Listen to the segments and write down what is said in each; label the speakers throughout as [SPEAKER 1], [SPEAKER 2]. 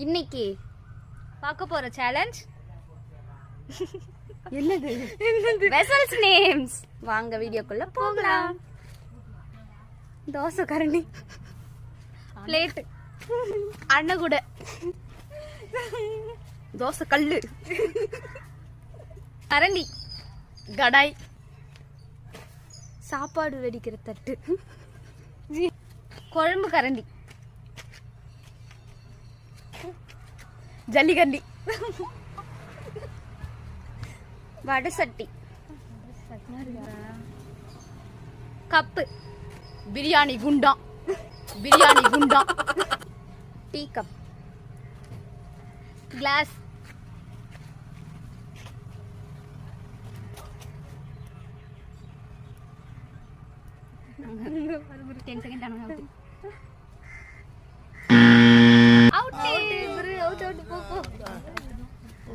[SPEAKER 1] இன்னைக்கு பார்க்க போற சேலஞ்ச்
[SPEAKER 2] என்னது?
[SPEAKER 1] Vessels names. வாங்க வீடியோக்குள்ள போகலாம். தோசை கரண்டி, பிளேட், அன்னகுட, தோசை கல்லு, கரண்டி, கடாய், சாப்பாடு வெடிக்கிற தட்டு, குழம்பு கரண்டி, ஜல்லிகண்டி, வடை சட்டி, கப்பு, பிரியாணி குண்டா, பிரியாணி குண்டா, டீ கப், கிளாஸ்,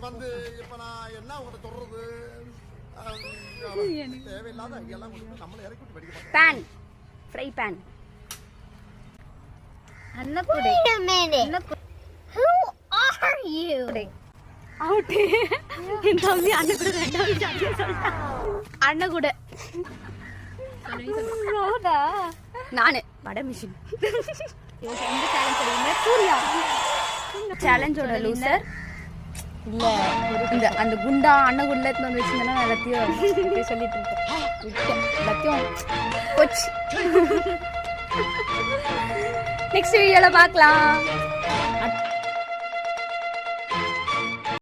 [SPEAKER 3] வந்து இப்ப நான் என்ன உங்களை சொல்றது? தேவையில்லாத ஐடியாலாம் கொடுத்து நம்மளை இறக்கி விட்டு படிக்க
[SPEAKER 1] பேன், ஃப்ரை பேன், அன்னக்குடை,
[SPEAKER 2] Who are you?
[SPEAKER 1] அவுட். என் தம்பி அன்னக்குடை ரெண்டாவது சான்ஸ் சொல்லிட்டான். அன்னக்குடை நானு வடை மிஷின். சூர்யா சேலஞ்சோட லூசர் இல்ல. இந்த அந்த குண்டா அன்னகுடில எடுத்து வச்சுருந்தேன்னா எல்லாத்தையும் சொல்லிட்டு இருக்கேன். எல்லாத்தையும் போச்சு. நெக்ஸ்ட் வீடியோல பார்க்கலாம்.